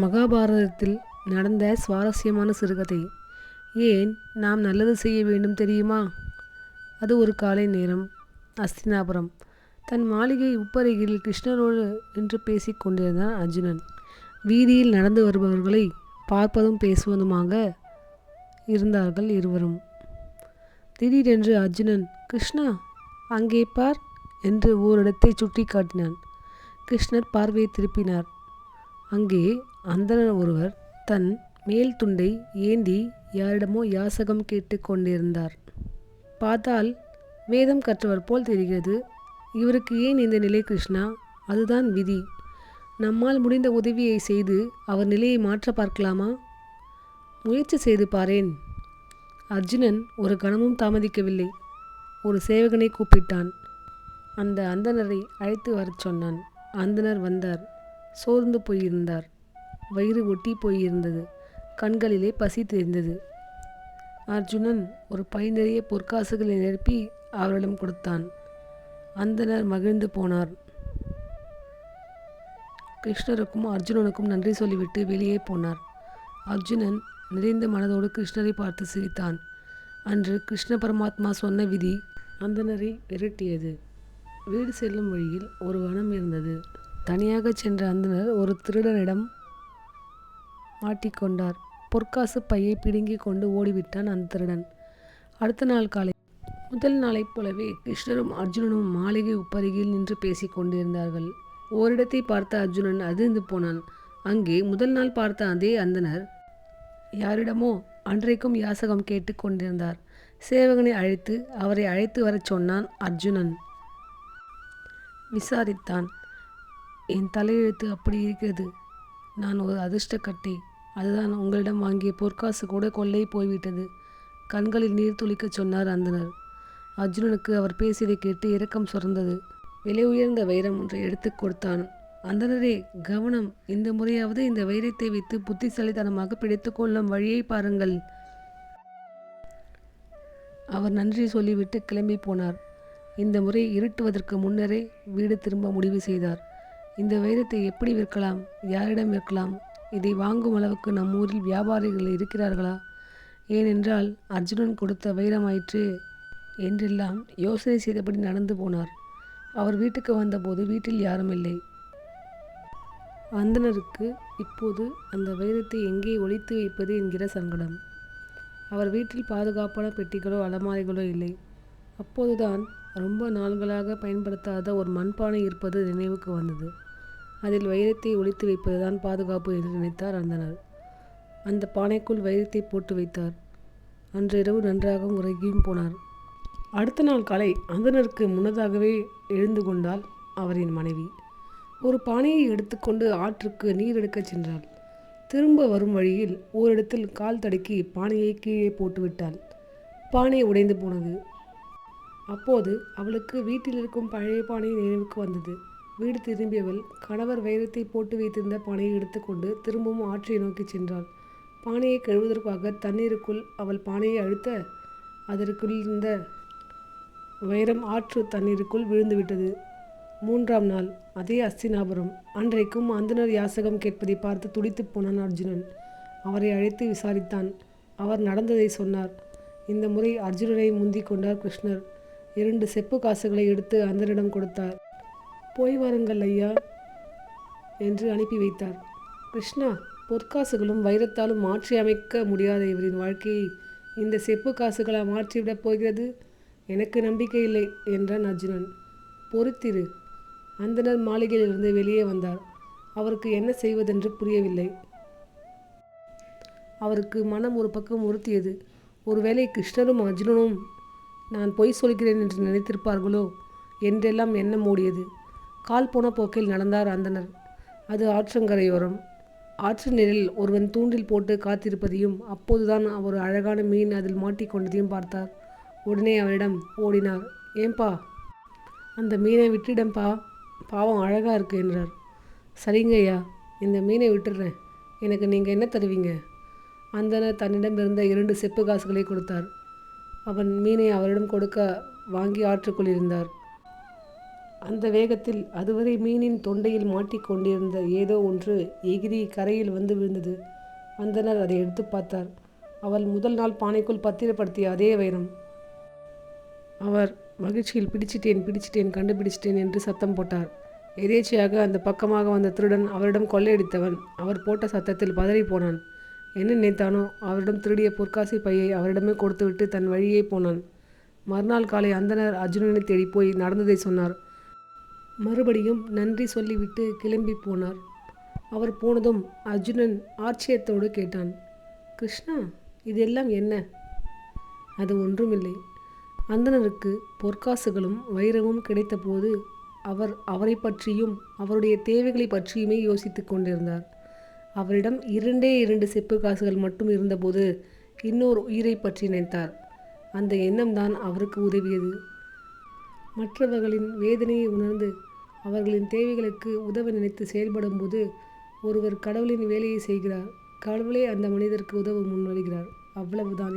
மகாபாரதத்தில் நடந்த சுவாரஸ்யமான சிறுகதை. ஏன் நாம் நல்லது செய்ய வேண்டும் தெரியுமா? அது ஒரு காலை நேரம். அஸ்தினாபுரம். தன் மாளிகை உப்பருகில் கிருஷ்ணரோடு நின்று பேசிக் கொண்டிருந்தான் அர்ஜுனன். வீதியில் நடந்து வருபவர்களை பார்ப்பதும் பேசுவதுமாக இருந்தார்கள் இருவரும். திடீரென்று அர்ஜுனன், கிருஷ்ணா, அங்கே பார் என்று ஓரிடத்தை சுட்டி காட்டினான். கிருஷ்ணர் பார்வையை திருப்பினார். அங்கே அந்தணர் ஒருவர் தன் மேல் துண்டை ஏந்தி யாரிடமோ யாசகம் கேட்டு கொண்டிருந்தார். பார்த்தால் வேதம் கற்றவர் போல் தெரிகிறது. இவருக்கு ஏன் இந்த நிலை கிருஷ்ணா? அதுதான் விதி. நம்மால் முடிந்த உதவியை செய்து அவர் நிலையை மாற்ற பார்க்கலாமா? முயற்சி செய்து பாரேன். அர்ஜுனன் ஒரு கணமும் தாமதிக்கவில்லை. ஒரு சேவகனை கூப்பிட்டான். அந்த அந்தணரை அழைத்து வரச் சொன்னான். அந்தணர் வந்தார். சோர்ந்து போயிருந்தார். வயிறு ஒட்டி போயிருந்தது. கண்களிலே பசி தெரிந்தது. அர்ஜுனன் ஒரு பை நிறைய பொற்காசுகளை நிரப்பி அவரிடம் கொடுத்தான். அந்தணர் மகிழ்ந்து போனார். கிருஷ்ணருக்கும் அர்ஜுனனுக்கும் நன்றி சொல்லிவிட்டு வெளியே போனார். அர்ஜுனன் நிறைந்த மனதோடு கிருஷ்ணரை பார்த்து சிரித்தான். அன்று கிருஷ்ண பரமாத்மா சொன்ன விதி அந்தணரை விரட்டியது. வீடு செல்லும் வழியில் ஒரு வனம் இருந்தது. தனியாக சென்ற அந்தணர் ஒரு திருடனிடம் மாட்டிக்கொண்டார். பொற்காசு பையை பிடுங்கி கொண்டு ஓடிவிட்டான் அந்த திருடன். அடுத்த நாள் காலை முதல் நாளைப் போலவே கிருஷ்ணரும் அர்ஜுனனும் மாளிகை உப்பருகில் நின்று பேசிக் கொண்டிருந்தார்கள். ஓரிடத்தை பார்த்த அர்ஜுனன் அதிர்ந்து போனான். அங்கே முதல் நாள் பார்த்த அதே அந்தணர் யாரிடமோ அன்றைக்கும் யாசகம் கேட்டு கொண்டிருந்தார். சேவகனை அழைத்து அவரை அழைத்து வரச் சொன்னான் அர்ஜுனன். விசாரித்தான். என் தலையெழுத்து அப்படி இருக்கிறது. நான் ஒரு அதிர்ஷ்டக்கட்டை. அதுதான் உங்களிடம் வாங்கிய பொற்காசு கூட கொள்ளை போய்விட்டது. கண்களில் நீர் துளிக்கச் சொன்னார் அந்தணர். அர்ஜுனனுக்கு அவர் பேசியதை கேட்டு இரக்கம் சுரந்தது. விலை உயர்ந்த வைரம் ஒன்றை எடுத்து கொடுத்தான். அந்தணரே, கவனம்! இந்த முறையாவது இந்த வைரத்தை வைத்து புத்திசாலித்தனமாக பிடித்து கொள்ளும் வழியை பாருங்கள். அவர் நன்றி சொல்லிவிட்டு கிளம்பி போனார். இந்த முறை இருட்டுவதற்கு முன்னரே வீடு திரும்ப முடிவு செய்தார். இந்த வைரத்தை எப்படி விற்கலாம்? யாரிடம் விற்கலாம்? இதை வாங்கும் அளவுக்கு நம் ஊரில் வியாபாரிகள் இருக்கிறார்களா? ஏனென்றால் அர்ஜுனன் கொடுத்த வைரமாயிற்று என்றெல்லாம் யோசனை செய்தபடி நடந்து போனார். அவர் வீட்டுக்கு வந்தபோது வீட்டில் யாரும் இல்லை. அந்தணருக்கு இப்போது அந்த வைரத்தை எங்கே ஒளித்து வைப்பது என்கிற சங்கடம். அவர் வீட்டில் பாதுகாப்பான பெட்டிகளோ அலமாரிகளோ இல்லை. அப்போதுதான் ரொம்ப நாள்களாக பயன்படுத்தாத ஒரு மண்பானை இருப்பது நினைவுக்கு வந்தது. அதில் வைரத்தை ஒளித்து வைப்பதுதான் பாதுகாப்பு என்று நினைத்தார் அந்தணர். அந்த பானைக்குள் வைரத்தை போட்டு வைத்தார். அன்றிரவு நன்றாக உறங்கியும் போனார். அடுத்த நாள் காலை அந்தணருக்கு முன்னதாகவே எழுந்து கொண்டாள் அவரின் மனைவி. ஒரு பானையை எடுத்துக்கொண்டு ஆற்றுக்கு நீர் எடுக்கச் சென்றாள். திரும்ப வரும் வழியில் ஓரிடத்தில் கால் தடுக்கி பானையை கீழே போட்டுவிட்டாள். பானை உடைந்து போனது. அப்போது அவளுக்கு வீட்டில் இருக்கும் பழைய பானை நினைவுக்கு வந்தது. வீடு திரும்பியவள் கணவர் வைரத்தை போட்டு வைத்திருந்த பானையை எடுத்துக்கொண்டு திரும்பவும் ஆற்றை நோக்கி சென்றாள். பானையை கழுவுவதற்காக தண்ணீருக்குள் அவள் பானையை அழுத்த அதற்குள் இருந்த வைரம் ஆற்று தண்ணீருக்குள் விழுந்துவிட்டது. 3ஆம் நாள் அதே அஸ்தினாபுரம். அன்றைக்கும் அந்தணர் யாசகம் கேட்பதை பார்த்து துடித்து போனான் அர்ஜுனன். அவரை அழைத்து விசாரித்தான். அவர் நடந்ததை சொன்னார். இந்த முறை அர்ஜுனனை முந்திக் கொண்டார் கிருஷ்ணர். 2 செப்பு காசுகளை எடுத்து அந்தனிடம் கொடுத்தார். போய் வாருங்கள் ஐயா என்று அனுப்பி வைத்தார். கிருஷ்ணா, பொற்காசுகளும் வைரத்தாலும் மாற்றி அமைக்க முடியாத இவரின் வாழ்க்கையை இந்த செப்பு காசுகளா மாற்றிவிடப் போகிறது? எனக்கு நம்பிக்கை இல்லை என்றான் அர்ஜுனன். பொறுத்திரு. அந்தணர் மாளிகையிலிருந்து வெளியே வந்தார். அவருக்கு என்ன செய்வதென்று புரியவில்லை. அவருக்கு மனம் ஒரு பக்கம் உறுத்தியது. ஒருவேளை கிருஷ்ணரும் அர்ஜுனனும் நான் பொய் சொல்கிறேன் என்று நினைத்திருப்பார்களோ என்றெல்லாம் எண்ணம் மூடியது. கால் போன போக்கில் நடந்தார் அந்தணர். அது ஆற்றங்கரையோரம். ஆற்று நிழலில் ஒருவன் தூண்டில் போட்டு காத்திருப்பதையும் அப்போதுதான் ஒரு அழகான மீன் அதில் மாட்டிக்கொண்டதையும் பார்த்தார். உடனே அவரிடம் ஓடினார். ஏன்பா, அந்த மீனை விட்டுடம்பா, பாவம் அழகாக இருக்கு என்றார். சரிங்க ஐயா, இந்த மீனை விட்டுடுறேன். எனக்கு நீங்கள் என்ன தருவீங்க? அந்தணர் தன்னிடம் இருந்த 2 செப்பு காசுகளை கொடுத்தார். அவன் மீனை அவரிடம் கொடுக்க வாங்கி ஆற்றுக்குள் இருந்தார். அந்த வேகத்தில் அதுவரை மீனின் தொண்டையில் மாட்டிக்கொண்டிருந்த ஏதோ ஒன்று எகிரி கரையில் வந்து விழுந்தது. அந்தணர் அதை எடுத்து பார்த்தார். அவள் முதல் நாள் பானைக்குள் பத்திரப்படுத்திய அதே வைரம். அவர் மகிழ்ச்சியில் பிடிச்சிட்டேன் கண்டுபிடிச்சிட்டேன் என்று சத்தம் போட்டார். எதேச்சையாக அந்த பக்கமாக வந்த திருடன் அவரிடம் கொள்ளையடித்தவன் அவர் போட்ட சத்தத்தில் பதறி போனான். என்ன நினைத்தானோ அவரிடம் திருடிய பொற்காசி பையை அவரிடமே கொடுத்துவிட்டு தன் வழியே போனான். மறுநாள் காலை அந்தணர் அர்ஜுனனை தேடி போய் நடந்ததை சொன்னார். மறுபடியும் நன்றி சொல்லிவிட்டு கிளம்பி போனார். அவர் போனதும் அர்ஜுனன் ஆச்சரியத்தோடு கேட்டான், கிருஷ்ணா, இதெல்லாம் என்ன? அது ஒன்றுமில்லை. அந்தணருக்கு பொற்காசுகளும் வைரமும் கிடைத்தபோது அவர் அவரை பற்றியும் அவருடைய தேவைகளை பற்றியுமே யோசித்து கொண்டிருந்தார். அவரிடம் 2 செப்பு காசுகள் மட்டும் இருந்தபோது இன்னொரு உயிரை பற்றி நினைத்தார். அந்த எண்ணம்தான் அவருக்கு உதவியது. மற்றவர்களின் வேதனையை உணர்ந்து அவர்களின் தேவைகளுக்கு உதவ நினைத்து செயல்படும்போது ஒருவர் கடவுளின் வேலையை செய்கிறார். கடவுளே அந்த மனிதருக்கு உதவ முன்வருகிறார். அவ்வளவுதான்.